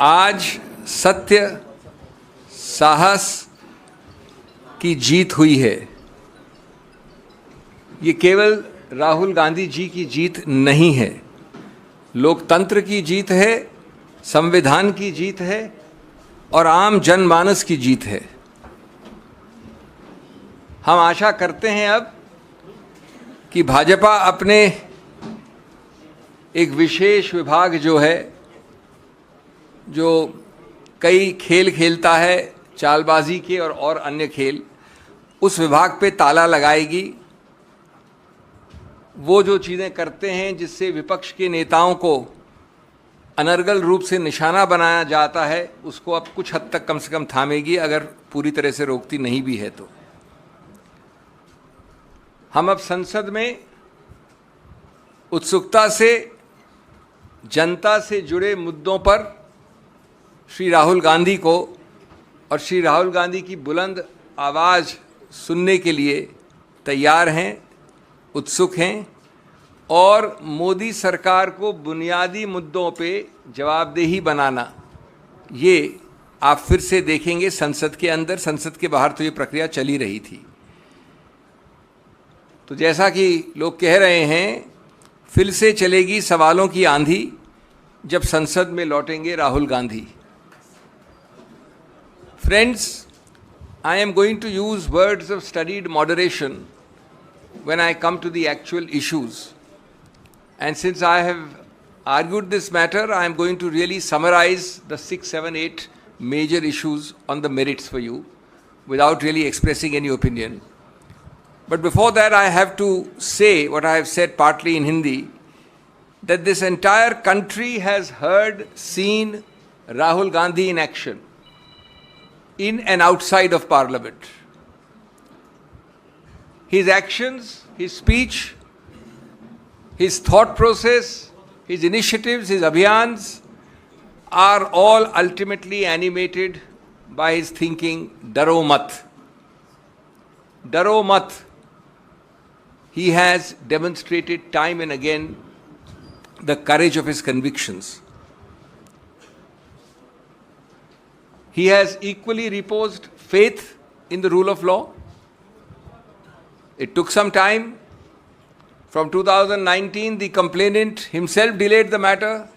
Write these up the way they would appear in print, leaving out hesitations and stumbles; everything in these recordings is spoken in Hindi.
आज सत्य साहस की जीत हुई है। ये केवल राहुल गांधी जी की जीत नहीं है, लोकतंत्र की जीत है, संविधान की जीत है और आम जनमानस की जीत है। हम आशा करते हैं अब कि भाजपा अपने एक विशेष विभाग जो है, जो कई खेल खेलता है, चालबाजी के और अन्य खेल, उस विभाग पे ताला लगाएगी। वो जो चीज़ें करते हैं जिससे विपक्ष के नेताओं को अनर्गल रूप से निशाना बनाया जाता है, उसको अब कुछ हद तक कम से कम थामेगी, अगर पूरी तरह से रोकती नहीं भी है तो। हम अब संसद में उत्सुकता से जनता से जुड़े मुद्दों पर श्री राहुल गांधी को और श्री राहुल गांधी की बुलंद आवाज़ सुनने के लिए तैयार हैं, उत्सुक हैं और मोदी सरकार को बुनियादी मुद्दों पे जवाबदेही बनाना, ये आप फिर से देखेंगे संसद के अंदर। संसद के बाहर तो ये प्रक्रिया चली रही थी। तो जैसा कि लोग कह रहे हैं, फिर से चलेगी सवालों की आंधी जब संसद में लौटेंगे Rahul Gandhi. Friends, I am going to use words of studied moderation when I come to the actual issues. And since I have argued this matter, I am going to really summarize the 6, 7, 8 major issues on the merits for you without really expressing any opinion. But before that, I have to say what I have said partly in Hindi, that this entire country has heard, seen Rahul Gandhi in action, in and outside of Parliament. His actions, his speech, his thought process, his initiatives, his abhiyans are all ultimately animated by his thinking, Daro Mat. Daro Mat. He has demonstrated time and again the courage of his convictions. He has equally reposed faith in the rule of law. It took some time. From 2019, the complainant himself delayed the matter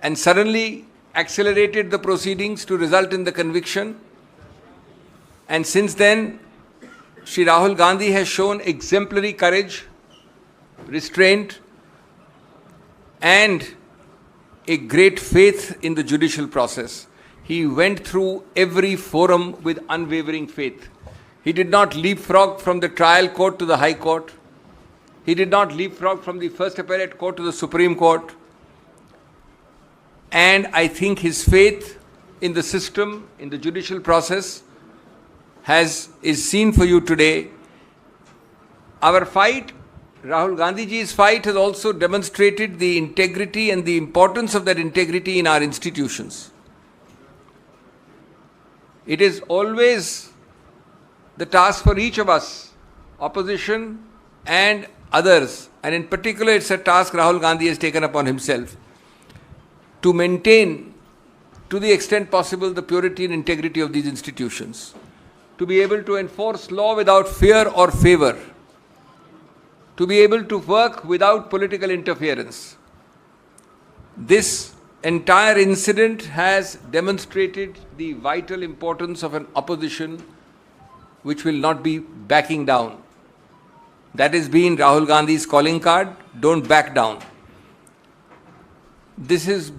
and suddenly accelerated the proceedings to result in the conviction. And since then, Shri Rahul Gandhi has shown exemplary courage, restraint, and a great faith in the judicial process. He went through every forum with unwavering faith. He did not leapfrog from the trial court to the High Court. He did not leapfrog from the First Appellate Court to the Supreme Court. And I think his faith in the system, in the judicial process, is seen for you today. Our fight, Rahul Gandhi ji's fight, has also demonstrated the integrity and the importance of that integrity in our institutions. It is always the task for each of us, opposition and others, and in particular it's a task Rahul Gandhi has taken upon himself, to maintain to the extent possible the purity and integrity of these institutions, to be able to enforce law without fear or favor, to be able to work without political interference. This entire incident has demonstrated the vital importance of an opposition which will not be backing down. That has been Rahul Gandhi's calling card, don't back down. This has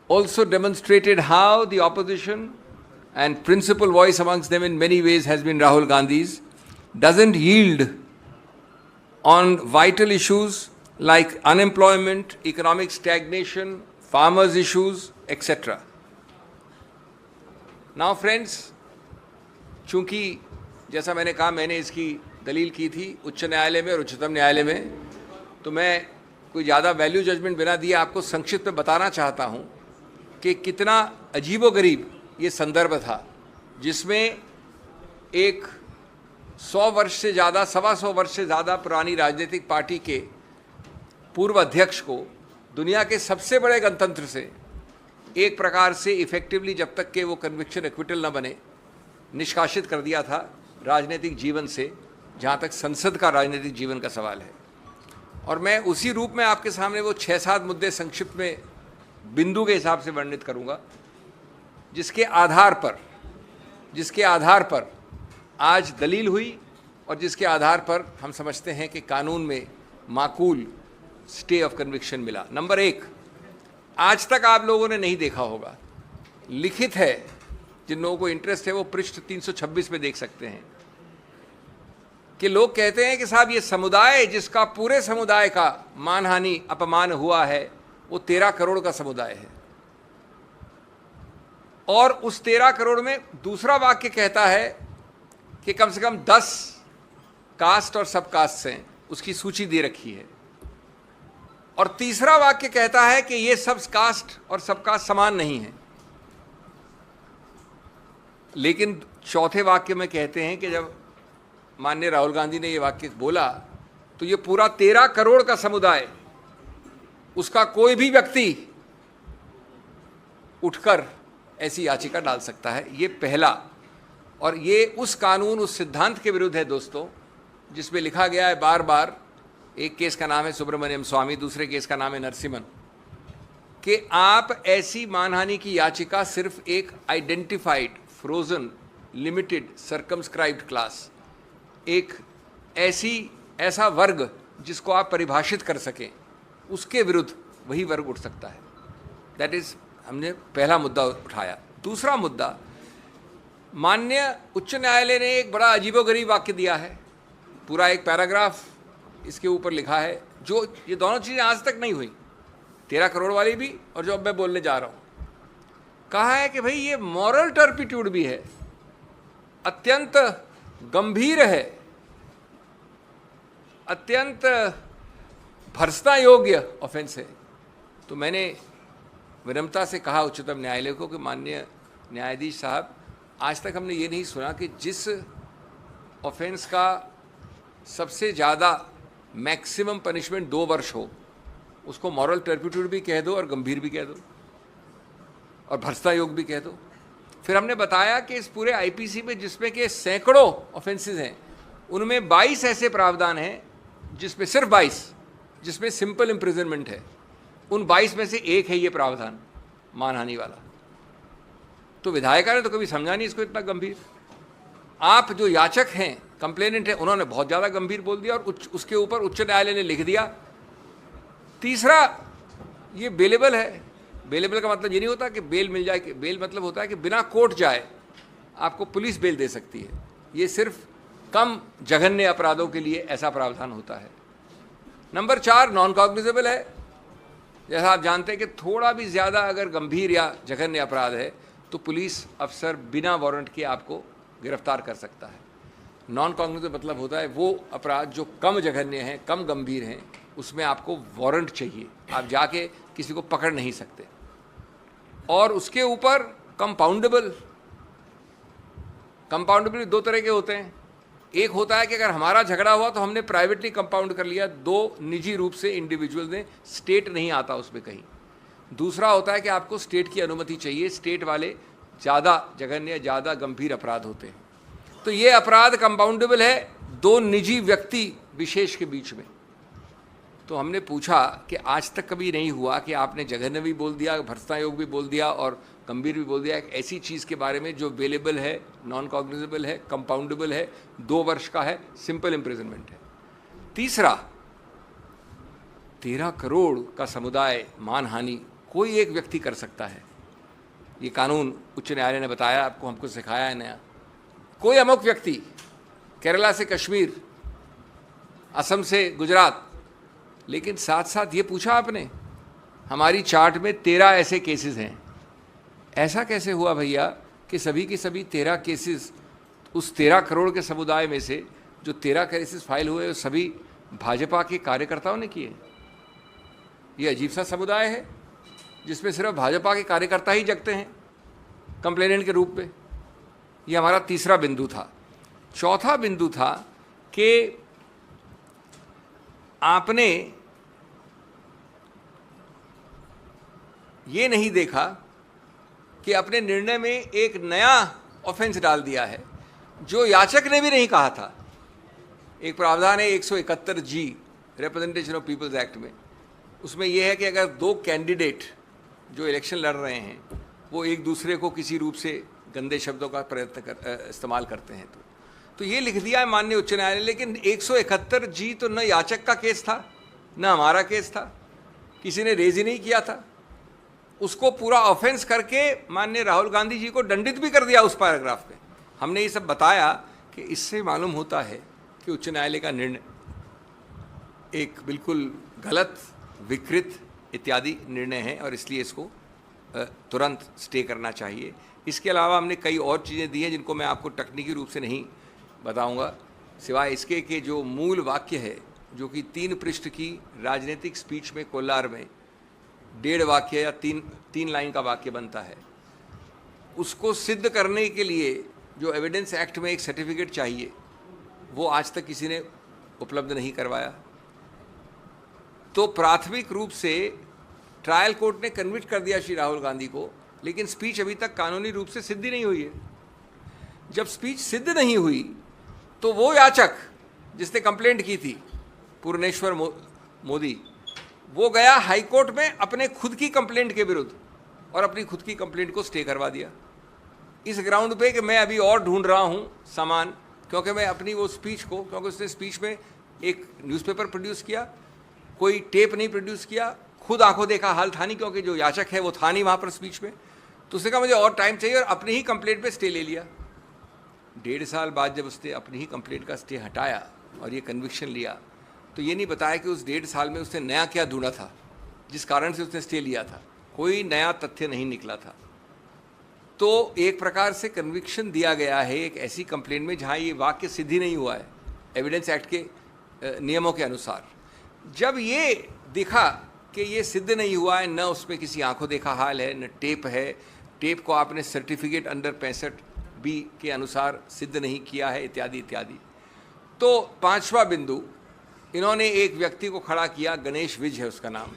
also demonstrated how the opposition, and principal voice amongst them in many ways has been Rahul Gandhi's, doesn't yield on vital issues like unemployment, economic stagnation, farmers' issues, etc. Now friends, चूंकि जैसा मैंने कहा, मैंने इसकी दलील की थी उच्च न्यायालय में और उच्चतम न्यायालय में, तो मैं कोई ज़्यादा वैल्यू जजमेंट बिना दिए आपको संक्षिप्त में बताना चाहता हूँ कि कितना अजीबोगरीब ये संदर्भ था, जिसमें एक 100 वर्ष से ज़्यादा, 125 वर्ष से ज़्यादा पुरानी राजनीतिक पार्टी के पूर्व अध्यक्ष को दुनिया के सबसे बड़े गणतंत्र से एक प्रकार से इफेक्टिवली जब तक के वो कन्विक्शन एक्विटल न बने निष्कासित कर दिया था राजनीतिक जीवन से, जहाँ तक संसद का राजनीतिक जीवन का सवाल है। और मैं उसी रूप में आपके सामने वो 6-7 मुद्दे संक्षिप्त में बिंदु के हिसाब से वर्णित करूँगा, जिसके आधार पर आज दलील हुई और जिसके आधार पर हम समझते हैं कि कानून में माकूल स्टे ऑफ कन्विक्शन मिला। नंबर 1, आज तक आप लोगों ने नहीं देखा होगा, लिखित है, जिन लोगों को इंटरेस्ट है वो पृष्ठ 326 में देख सकते हैं कि लोग कहते हैं कि साहब ये समुदाय जिसका पूरे समुदाय का मानहानि अपमान हुआ है वो 13 करोड़ का समुदाय है। और उस 13 करोड़ में दूसरा वाक्य कहता है कि कम से कम 10 कास्ट और सब कास्ट हैं, उसकी सूची दे रखी है। और तीसरा वाक्य कहता है कि ये सब कास्ट और सब कास्ट समान नहीं है। लेकिन चौथे वाक्य में कहते हैं कि जब माननीय राहुल गांधी ने ये वाक्य बोला तो ये पूरा 13 करोड़ का समुदाय, उसका कोई भी व्यक्ति उठकर ऐसी याचिका डाल सकता है। ये पहला, और ये उस कानून, उस सिद्धांत के विरुद्ध है दोस्तों, जिसमें लिखा गया है बार बार, एक केस का नाम है सुब्रमण्यम स्वामी, दूसरे केस का नाम है नरसिम्हन, कि आप ऐसी मानहानि की याचिका सिर्फ एक identified, frozen, limited, circumscribed class, एक ऐसा वर्ग जिसको आप परिभाषित कर सकें, उसके विरुद्ध वही वर्ग उठ सकता है। दैट इज, हमने पहला मुद्दा उठाया। दूसरा मुद्दा, माननीय उच्च न्यायालय ने एक बड़ा अजीबोगरीब वाक्य दिया है, पूरा एक पैराग्राफ इसके ऊपर लिखा है, जो ये दोनों चीज़ें आज तक नहीं हुई, 13 करोड़ वाली भी और जो अब मैं बोलने जा रहा हूँ। कहा है कि भाई ये मॉरल टर्पिट्यूड भी है, अत्यंत गंभीर है, अत्यंत भर्त्सना योग्य ऑफेंस है। तो मैंने विनम्रता से कहा उच्चतम न्यायालय को कि माननीय न्यायाधीश साहब, आज तक हमने ये नहीं सुना कि जिस ऑफेंस का सबसे ज़्यादा मैक्सिमम पनिशमेंट 2 वर्ष हो, उसको मॉरल टर्पिट्यूड भी कह दो और गंभीर भी कह दो और भर्त्सना योग्य भी कह दो। फिर हमने बताया कि इस पूरे आईपीसी में, जिसमें कि सैकड़ों ऑफेंसेस हैं, उनमें 22 ऐसे प्रावधान हैं जिसमें सिर्फ 22 जिसमें सिंपल इम्प्रिजनमेंट है। उन 22 में से एक है ये प्रावधान मानहानि वाला। तो विधायिका ने तो कभी समझा नहीं इसको इतना गंभीर। आप जो याचक हैं, कंप्लेनेंट हैं, उन्होंने बहुत ज़्यादा गंभीर बोल दिया और उसके ऊपर उच्च न्यायालय ने लिख दिया। तीसरा, ये बेलेबल है। बेलेबल का मतलब ये नहीं होता कि बेल मिल जाए, कि बेल मतलब होता है कि बिना कोर्ट जाए आपको पुलिस बेल दे सकती है। ये सिर्फ कम जघन्य अपराधों के लिए ऐसा प्रावधान होता है। नंबर 4, नॉन कॉग्निजेबल है। जैसा आप जानते हैं कि थोड़ा भी ज़्यादा अगर गंभीर या जघन्य अपराध है तो पुलिस अफसर बिना वारंट के आपको गिरफ्तार कर सकता है। नॉन कॉग्निजेबल मतलब होता है वो अपराध जो कम जघन्य हैं, कम गंभीर हैं, उसमें आपको वारंट चाहिए, आप जाके किसी को पकड़ नहीं सकते। और उसके ऊपर कंपाउंडेबल 2 तरह के होते हैं। एक होता है कि अगर हमारा झगड़ा हुआ तो हमने प्राइवेटली कंपाउंड कर लिया, 2 निजी रूप से इंडिविजुअल ने, स्टेट नहीं आता उसमें कहीं। दूसरा होता है कि आपको स्टेट की अनुमति चाहिए, स्टेट वाले ज़्यादा जघन्य, ज़्यादा गंभीर अपराध होते हैं। तो ये अपराध कंपाउंडेबल है 2 निजी व्यक्ति विशेष के बीच में। तो हमने पूछा कि आज तक कभी नहीं हुआ कि आपने जघन्य भी बोल दिया, भर्त्सना योग्य भी बोल दिया और गंभीर भी बोल दिया, एक ऐसी चीज़ के बारे में जो बेलेबल है, नॉन कॉग्निजेबल है, कंपाउंडेबल है, 2 वर्ष का है, सिंपल इम्प्रिजनमेंट है। तीसरा, 13 करोड़ का समुदाय मानहानि कोई एक व्यक्ति कर सकता है। ये कानून उच्च न्यायालय ने बताया, आपको, हमको सिखाया है नया। कोई अमुक व्यक्ति, केरला से कश्मीर, असम से गुजरात, लेकिन साथ साथ ये पूछा आपने, हमारी चार्ट में 13 ऐसे केसेस हैं। ऐसा कैसे हुआ भैया कि सभी के सभी 13 केसेस उस 13 करोड़ के समुदाय में से जो 13 केसेस फाइल हुए, सभी भाजपा के कार्यकर्ताओं ने किए? ये अजीब सा समुदाय है जिसमें सिर्फ भाजपा के कार्यकर्ता ही जगते हैं कंप्लेनेंट के रूप में। ये हमारा तीसरा बिंदु था। चौथा बिंदु था कि आपने ये नहीं देखा कि अपने निर्णय में एक नया ऑफेंस डाल दिया है जो याचक ने भी नहीं कहा था। एक प्रावधान है 171 जी रिप्रेजेंटेशन ऑफ पीपल्स एक्ट में, उसमें यह है कि अगर दो कैंडिडेट जो इलेक्शन लड़ रहे हैं वो एक दूसरे को किसी रूप से गंदे शब्दों का इस्तेमाल करते हैं तो ये लिख दिया है माननीय उच्च न्यायालय। लेकिन 171 जी तो न याचक का केस था न हमारा केस था, किसी ने रेज ही नहीं किया था। उसको पूरा ऑफेंस करके माननीय राहुल गांधी जी को दंडित भी कर दिया उस पैराग्राफ में। हमने ये सब बताया कि इससे मालूम होता है कि उच्च न्यायालय का निर्णय एक बिल्कुल गलत, विकृत इत्यादि निर्णय है और इसलिए इसको तुरंत स्टे करना चाहिए। इसके अलावा हमने कई और चीज़ें दी हैं जिनको मैं आपको तकनीकी रूप से नहीं बताऊंगा, सिवाय इसके कि जो मूल वाक्य है जो कि 3 पृष्ठ की राजनीतिक स्पीच में कोलार में 1.5 वाक्य या 3 लाइन का वाक्य बनता है, उसको सिद्ध करने के लिए जो एविडेंस एक्ट में एक सर्टिफिकेट चाहिए वो आज तक किसी ने उपलब्ध नहीं करवाया। तो प्राथमिक रूप से ट्रायल कोर्ट ने कन्विक्ट कर दिया श्री राहुल गांधी को, लेकिन स्पीच अभी तक कानूनी रूप से सिद्ध नहीं हुई है। जब स्पीच सिद्ध नहीं हुई तो वो याचक जिसने कंप्लेंट की थी, पूर्णेश्वर मोदी, वो गया हाई कोर्ट में अपने खुद की कंप्लेंट के विरुद्ध और अपनी खुद की कंप्लेंट को स्टे करवा दिया इस ग्राउंड पे कि मैं अभी और ढूंढ रहा हूँ सामान, क्योंकि मैं अपनी वो स्पीच को, क्योंकि उसने स्पीच में एक न्यूज़पेपर प्रोड्यूस किया, कोई टेप नहीं प्रोड्यूस किया, खुद आंखों देखा हाल था नहीं क्योंकि जो याचक है वो था नहीं वहाँ पर स्पीच में, तो उसने कहा मुझे और टाइम चाहिए और अपनी ही कंप्लेंट पे स्टे ले लिया। 1.5 साल बाद जब उसने अपनी ही कंप्लेंट का स्टे हटाया और ये कन्विक्शन लिया तो ये नहीं बताया कि उस 1.5 साल में उसने नया क्या ढूंढा था जिस कारण से उसने स्टे लिया था। कोई नया तथ्य नहीं निकला था। तो एक प्रकार से कन्विक्शन दिया गया है एक ऐसी कंप्लेंट में जहाँ ये वाक्य सिद्ध ही नहीं हुआ है एविडेंस एक्ट के नियमों के अनुसार। जब ये दिखा कि ये सिद्ध नहीं हुआ है, न उसमें किसी आंखों देखा हाल है, न टेप है, टेप को आपने सर्टिफिकेट अंडर 65B के अनुसार सिद्ध नहीं किया है, इत्यादि इत्यादि, तो 5वां बिंदु इन्होंने एक व्यक्ति को खड़ा किया, गणेश विज है उसका नाम,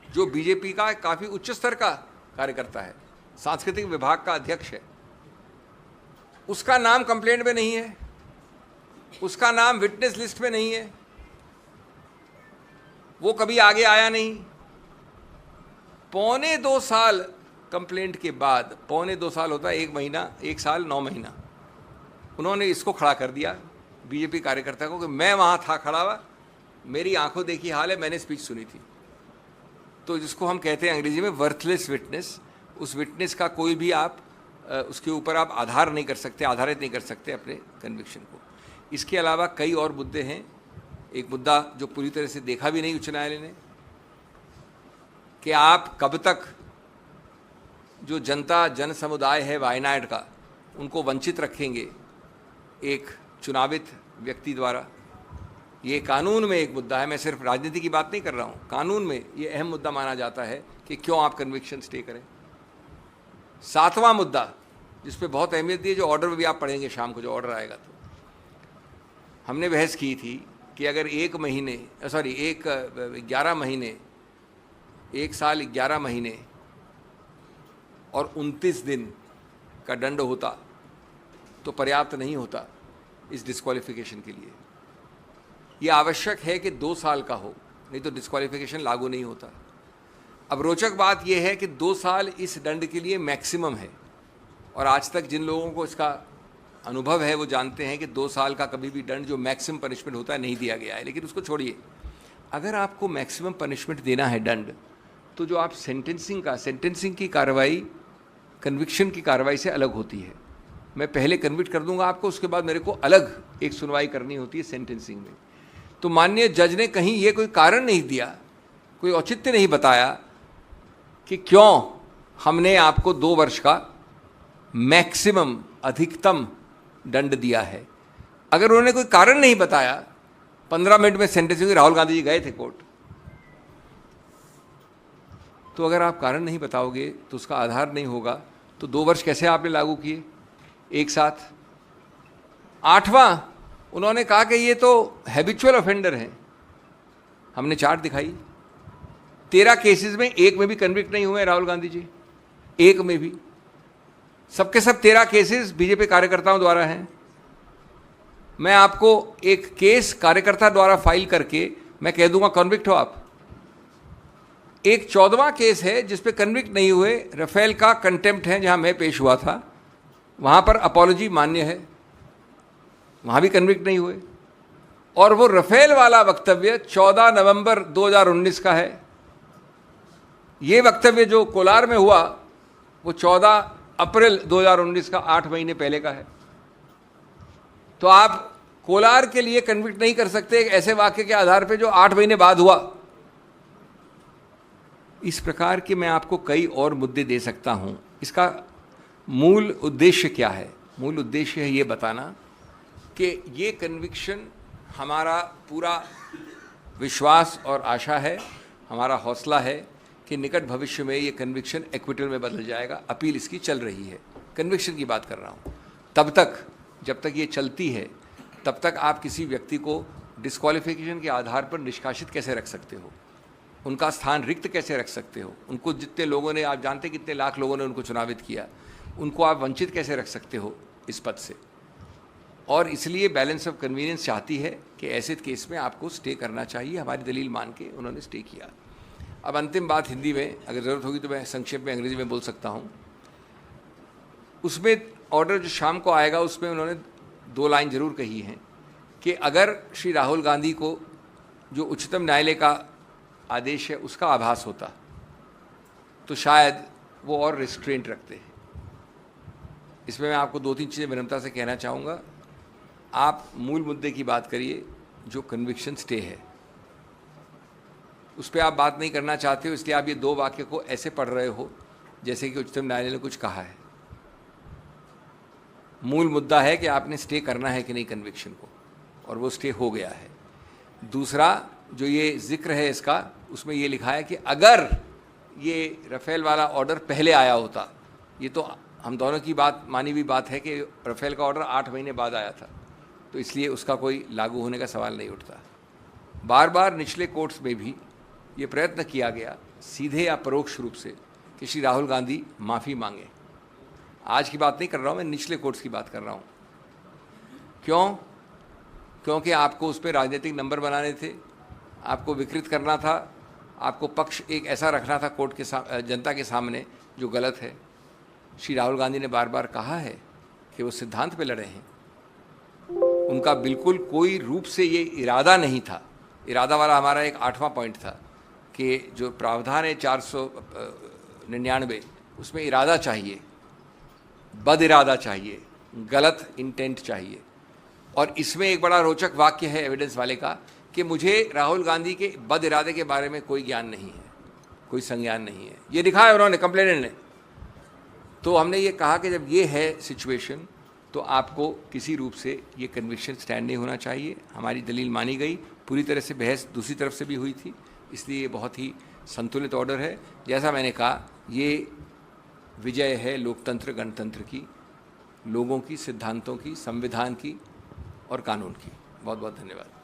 जो बीजेपी का काफ़ी उच्च स्तर का कार्यकर्ता है, सांस्कृतिक विभाग का अध्यक्ष है। उसका नाम कंप्लेंट में नहीं है, उसका नाम विटनेस लिस्ट में नहीं है, वो कभी आगे आया नहीं। 1.25 साल कंप्लेंट के बाद, 1.25 साल होता है 1 महीना, 1 साल 9 महीना, उन्होंने इसको खड़ा कर दिया बीजेपी कार्यकर्ता को कि मैं वहाँ था खड़ा हुआ, मेरी आंखों देखी हाल है, मैंने स्पीच सुनी थी। तो जिसको हम कहते हैं अंग्रेजी में वर्थलेस विटनेस, उस विटनेस का कोई भी आप उसके ऊपर आप आधार नहीं कर सकते, आधारित नहीं कर सकते अपने कन्विक्शन को। इसके अलावा कई और मुद्दे हैं। एक मुद्दा जो पूरी तरह से देखा भी नहीं उच्च न्यायालय ने कि आप कब तक जो जनता जन समुदाय है वायनाड का, उनको वंचित रखेंगे एक चुनावित व्यक्ति द्वारा। ये कानून में एक मुद्दा है, मैं सिर्फ राजनीति की बात नहीं कर रहा हूँ, कानून में ये अहम मुद्दा माना जाता है कि क्यों आप कन्विक्शन स्टे करें। 7वां मुद्दा जिस पे बहुत अहमियत दी है, जो ऑर्डर में भी आप पढ़ेंगे शाम को, जो ऑर्डर आएगा, तो हमने बहस की थी कि अगर 11 महीने, 1 साल 11 महीने और 29 दिन का दंड होता तो पर्याप्त नहीं होता इस डिस्क्वालिफिकेशन के लिए। ये आवश्यक है कि 2 साल का हो, नहीं तो डिस्क्वालिफिकेशन लागू नहीं होता। अब रोचक बात यह है कि 2 साल इस दंड के लिए मैक्सिमम है, और आज तक जिन लोगों को इसका अनुभव है वो जानते हैं कि 2 साल का कभी भी दंड जो मैक्सिमम पनिशमेंट होता है नहीं दिया गया है। लेकिन उसको छोड़िए, अगर आपको मैक्सिमम पनिशमेंट देना है दंड, तो जो आप सेंटेंसिंग की कार्रवाई कन्विक्शन की कार्रवाई से अलग होती है। मैं पहले कन्विक्ट कर दूंगा आपको, उसके बाद मेरे को अलग एक सुनवाई करनी होती है सेंटेंसिंग में। तो माननीय जज ने कहीं ये कोई कारण नहीं दिया, कोई औचित्य नहीं बताया कि क्यों हमने आपको 2 वर्ष का मैक्सिमम अधिकतम दंड दिया है। अगर उन्होंने कोई कारण नहीं बताया, 15 मिनट में सेंटेंसिंग, राहुल गांधी जी गए थे कोर्ट, तो अगर आप कारण नहीं बताओगे तो उसका आधार नहीं होगा, तो 2 वर्ष कैसे आपने लागू किए एक साथ। 8वां, उन्होंने कहा कि ये तो हैबिचुअल ऑफेंडर हैं। हमने चार्ट दिखाई, 13 केसेस में 1 में भी कन्विक्ट नहीं हुए राहुल गांधी जी, 1 में भी। सबके सब 13 केसेस बीजेपी कार्यकर्ताओं द्वारा हैं। मैं आपको एक केस कार्यकर्ता द्वारा फाइल करके मैं कह दूंगा कन्विक्ट हो आप। एक 14वां केस है जिस पे कन्विक्ट नहीं हुए, राफेल का कंटेम्प्ट है, जहां मैं पेश हुआ था, वहां पर अपॉलॉजी मान्य है, वहां भी कन्विक्ट नहीं हुए। और वो राफेल वाला वक्तव्य 14 नवंबर 2019 का है। ये वक्तव्य जो कोलार में हुआ वो 14 अप्रैल 2019 का, 8 महीने पहले का है। तो आप कोलार के लिए कन्विक्ट नहीं कर सकते एक ऐसे वाक्य के आधार पे जो 8 महीने बाद हुआ। इस प्रकार के मैं आपको कई और मुद्दे दे सकता हूं। इसका मूल उद्देश्य क्या है? मूल उद्देश्य है ये बताना कि ये कन्विक्शन हमारा पूरा विश्वास और आशा है, हमारा हौसला है कि निकट भविष्य में ये कन्विक्शन एक्विटल में बदल जाएगा। अपील इसकी चल रही है, कन्विक्शन की बात कर रहा हूँ। तब तक, जब तक ये चलती है, तब तक आप किसी व्यक्ति को डिस्क्वालिफिकेशन के आधार पर निष्कासित कैसे रख सकते हो, उनका स्थान रिक्त कैसे रख सकते हो, उनको जितने लोगों ने, आप जानते कितने लाख लोगों ने उनको चुनावित किया, उनको आप वंचित कैसे रख सकते हो इस पद से। और इसलिए बैलेंस ऑफ कन्वीनियंस चाहती है कि ऐसे केस में आपको स्टे करना चाहिए। हमारी दलील मान के उन्होंने स्टे किया। अब अंतिम बात हिंदी में, अगर ज़रूरत होगी तो मैं संक्षेप में अंग्रेजी में बोल सकता हूँ। उसमें ऑर्डर जो शाम को आएगा उसमें उन्होंने 2 लाइन ज़रूर कही हैं कि अगर श्री राहुल गांधी को जो उच्चतम न्यायालय का आदेश है उसका आभास होता तो शायद वो और रिस्ट्रेंट रखते हैं। इसमें मैं आपको 2-3 चीज़ें विनम्रता से कहना चाहूँगा। आप मूल मुद्दे की बात करिए, जो कन्विक्शन स्टे है उस पर आप बात नहीं करना चाहते हो, इसलिए आप ये 2 वाक्य को ऐसे पढ़ रहे हो जैसे कि उच्चतम न्यायालय ने कुछ कहा है। मूल मुद्दा है कि आपने स्टे करना है कि नहीं कन्विक्शन को, और वो स्टे हो गया है। दूसरा जो ये जिक्र है इसका, उसमें ये लिखा है कि अगर ये राफेल वाला ऑर्डर पहले आया होता, ये तो हम दोनों की बात मानी हुई बात है कि राफेल का ऑर्डर 8 महीने बाद आया था, तो इसलिए उसका कोई लागू होने का सवाल नहीं उठता। बार बार निचले कोर्ट्स में भी ये प्रयत्न किया गया, सीधे या परोक्ष रूप से, कि श्री राहुल गांधी माफ़ी मांगे। आज की बात नहीं कर रहा हूँ मैं, निचले कोर्ट्स की बात कर रहा हूँ। क्यों? क्योंकि आपको उस पर राजनीतिक नंबर बनाने थे, आपको विकृत करना था, आपको पक्ष एक ऐसा रखना था कोर्ट के जनता के सामने जो गलत है। श्री राहुल गांधी ने बार बार कहा है कि वो सिद्धांत पे लड़े हैं। उनका बिल्कुल कोई रूप से ये इरादा नहीं था। इरादा वाला हमारा एक 8वां पॉइंट था कि जो प्रावधान है 499, उसमें इरादा चाहिए, बद इरादा चाहिए, गलत इंटेंट चाहिए। और इसमें एक बड़ा रोचक वाक्य है एविडेंस वाले का कि मुझे राहुल गांधी के बद इरादे के बारे में कोई ज्ञान नहीं है, कोई संज्ञान नहीं है, ये लिखा है उन्होंने, कंप्लेनेंट ने। तो हमने ये कहा कि जब ये है सिचुएशन तो आपको किसी रूप से ये कन्विक्शन स्टैंड नहीं होना चाहिए। हमारी दलील मानी गई, पूरी तरह से बहस दूसरी तरफ से भी हुई थी, इसलिए ये बहुत ही संतुलित ऑर्डर है। जैसा मैंने कहा, ये विजय है लोकतंत्र गणतंत्र की, लोगों की, सिद्धांतों की, संविधान की और कानून की। बहुत बहुत धन्यवाद।